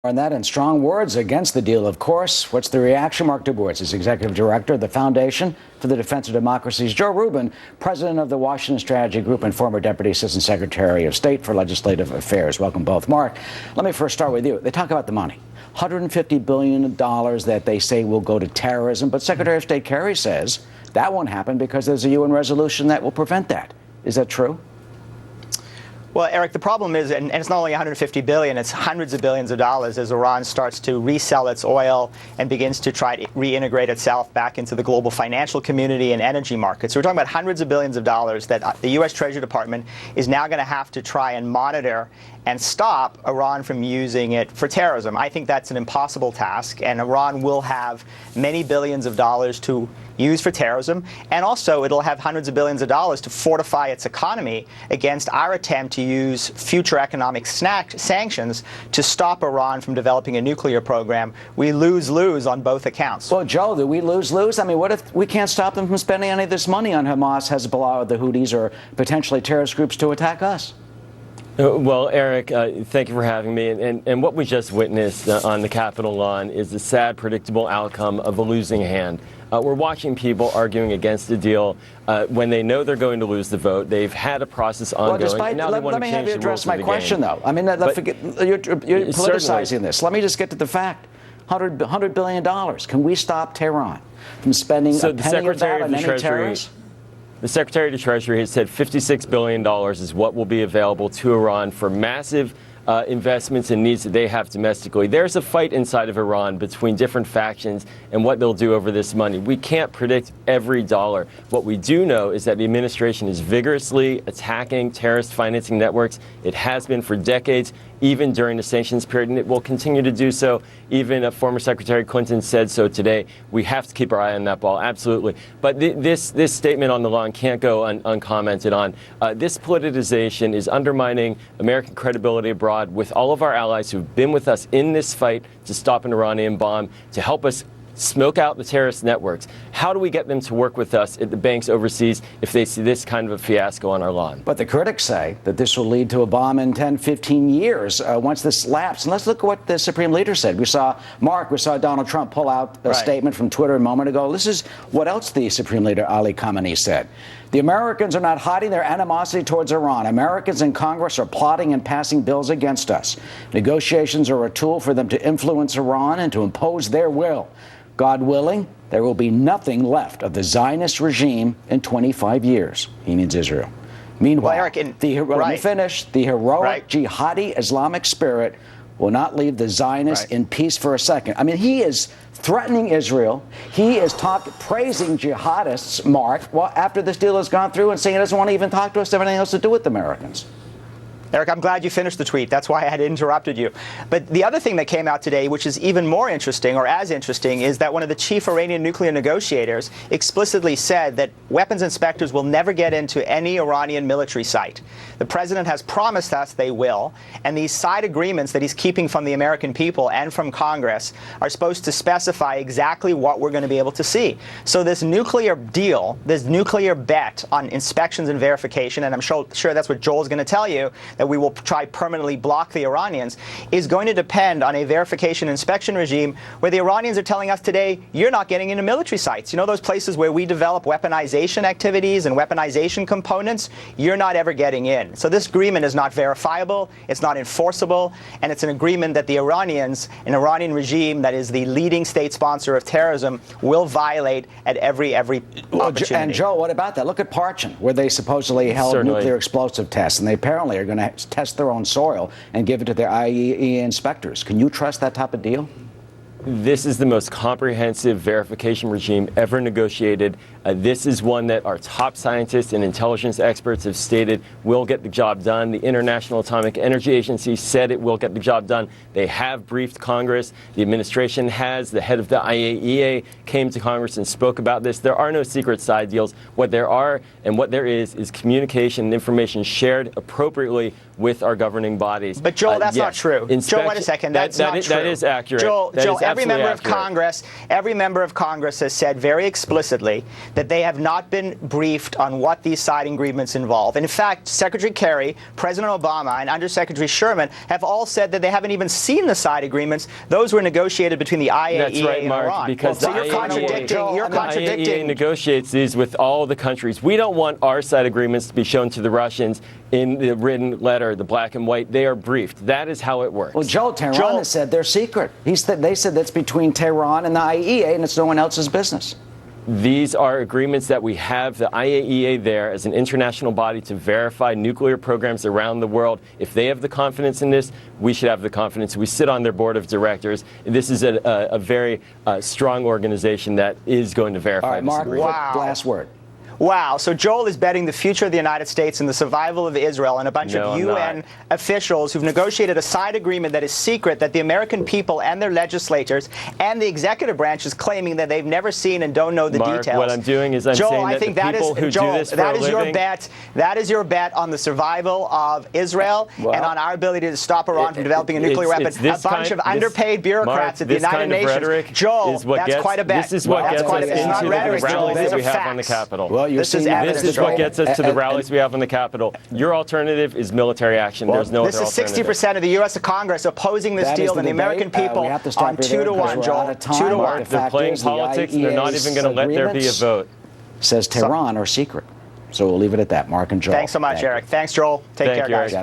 On that, and strong words against the deal, of course. What's the reaction? Mark Dubowitz is executive director of the Foundation for the Defense of Democracies. Joe Rubin, president of the Washington Strategy Group and former deputy assistant secretary of state for legislative affairs. Welcome both. Mark, let me first start with you. They talk about the money. $150 billion that they say will go to terrorism. But Secretary of State Kerry says that won't happen because there's a UN resolution that will prevent that. Is that true? Well, Eric, the problem is, and it's not only $150 billion, it's hundreds of billions of dollars as Iran starts to resell its oil and begins to try to reintegrate itself back into the global financial community and energy markets. So we're talking about hundreds of billions of dollars that the U.S. Treasury Department is now going to have to try and monitor and stop Iran from using it for terrorism. I think that's an impossible task, and Iran will have many billions of dollars to use for terrorism, and also it'll have hundreds of billions of dollars to fortify its economy against our attempt to use future economic sanctions to stop Iran from developing a nuclear program. We lose-lose on both accounts. Well, Joe, do we lose-lose? I mean, what if we can't stop them from spending any of this money on Hamas, Hezbollah, or the Houthis, or potentially terrorist groups to attack us? Well, Eric, thank you for having me. And what we just witnessed on the Capitol lawn is the sad, predictable outcome of a losing hand. We're watching people arguing against the deal when they know they're going to lose the vote. They've had a process ongoing. Well, let me have you address my question, though. I mean, you're politicizing this. Let me just get to the fact. $100 billion. Can we stop Tehran from spending a penny of that on any terrorists? The Secretary of the Treasury has said $56 billion is what will be available to Iran for massive investments and needs that they have domestically. There's a fight inside of Iran between different factions and what they'll do over this money. We can't predict every dollar. What we do know is that the administration is vigorously attacking terrorist financing networks. It has been for decades, even during the sanctions period, and it will continue to do so. Even former Secretary Clinton said so today. We have to keep our eye on that ball, absolutely. But this statement on the lawn can't go uncommented on. This politicization is undermining American credibility abroad with all of our allies who've been with us in this fight to stop an Iranian bomb, to help us smoke out the terrorist networks. How do we get them to work with us at the banks overseas if they see this kind of a fiasco on our lawn? But the critics say that this will lead to a bomb in 10, 15 years once this lapses. And let's look at what the Supreme Leader said. We saw Donald Trump pull out a statement from Twitter a moment ago. This is what else the Supreme Leader, Ali Khamenei, said. The Americans are not hiding their animosity towards Iran. Americans in Congress are plotting and passing bills against us. Negotiations are a tool for them to influence Iran and to impose their will. God willing, there will be nothing left of the Zionist regime in 25 years. He means Israel. Meanwhile, Eric, let me finish. The heroic jihadi Islamic spirit will not leave the Zionists in peace for a second. I mean, he is threatening Israel. He is praising jihadists, Mark, after this deal has gone through, and saying he doesn't want to even talk to us, have anything else to do with Americans. Eric, I'm glad you finished the tweet. That's why I had interrupted you. But the other thing that came out today, which is even more interesting, or as interesting, is that one of the chief Iranian nuclear negotiators explicitly said that weapons inspectors will never get into any Iranian military site. The president has promised us they will, and these side agreements that he's keeping from the American people and from Congress are supposed to specify exactly what we're going to be able to see. So this nuclear deal, this nuclear bet on inspections and verification, and I'm sure that's what Joel's going to tell you, that we will try permanently block the Iranians, is going to depend on a verification inspection regime where the Iranians are telling us today, you're not getting into military sites. You know those places where we develop weaponization activities and weaponization components? You're not ever getting in. So this agreement is not verifiable, it's not enforceable, and it's an agreement that the Iranians, an Iranian regime that is the leading state sponsor of terrorism, will violate at every opportunity. And Joe, what about that? Look at Parchin, where they supposedly held nuclear explosive tests, and they apparently are going to test their own soil and give it to their IAEA inspectors. Can you trust that type of deal? This is the most comprehensive verification regime ever negotiated. This is one that our top scientists and intelligence experts have stated will get the job done. The International Atomic Energy Agency said it will get the job done. They have briefed Congress. The administration has. The head of the IAEA came to Congress and spoke about this. There are no secret side deals. What there are and what there is communication and information shared appropriately with our governing bodies. But Joel, that's not true. Joel, wait a second. That's not true. That is accurate. Joel, every member of Congress has said very explicitly that they have not been briefed on what these side agreements involve. And in fact, Secretary Kerry, President Obama, and Undersecretary Sherman have all said that they haven't even seen the side agreements. Those were negotiated between the IAEA That's right, and Mark, Iran. because So the you're contradicting. You're The IAEA contradicting. negotiates these with all the countries. We don't want our side agreements to be shown to the Russians in the written letter, the black and white. They are briefed. That is how it works. Well, Tehran has said they're secret. They said that's between Tehran and the IAEA, and it's no one else's business. These are agreements that we have the IAEA there as an international body to verify nuclear programs around the world. If they have the confidence in this, we should have the confidence. We sit on their board of directors. This is a very strong organization that is going to verify. All right, Mark, this Wow. last word. Wow. So Joel is betting the future of the United States and the survival of Israel and a bunch No, of I'm UN not. officials who've negotiated a side agreement that is secret, that the American people and their legislators and the executive branch is claiming that they've never seen and don't know the Mark, details. what I'm doing is I'm Joel, saying I that think the that people who Joel, do this for that a is your living. bet. That is your bet on the survival of Israel Well, and on our ability to stop Iran from developing a nuclear weapon. It's this A bunch kind- of underpaid bureaucrats Mark, at the this United kind of Nations. rhetoric Joel, is what that's gets, quite a bet. This is what Well, gets that's quite us a bet. It's not into rhetoric, the Joel. rallies These that are we have on the facts. Capitol. Well, you're This is seeing evidence, This is what Joel. gets us to the rallies we have on the Capitol. Your alternative is military action. Well, There's no This other is alternative. 60% of the U.S. Congress opposing this That is deal, the and the debate. American people We have to stop on you 2 there to 1, because we're out Joel. of time. 2 to Mark, 1. the They're fact playing is, the politics, and they're not IAEA's even going to let there be a agreements vote. Says Tehran are secret. So we'll leave it at that. Mark and Joel. Thanks so much, Thank you. Eric. Thanks, Joel. Take Thank care, you, guys. Eric. Thank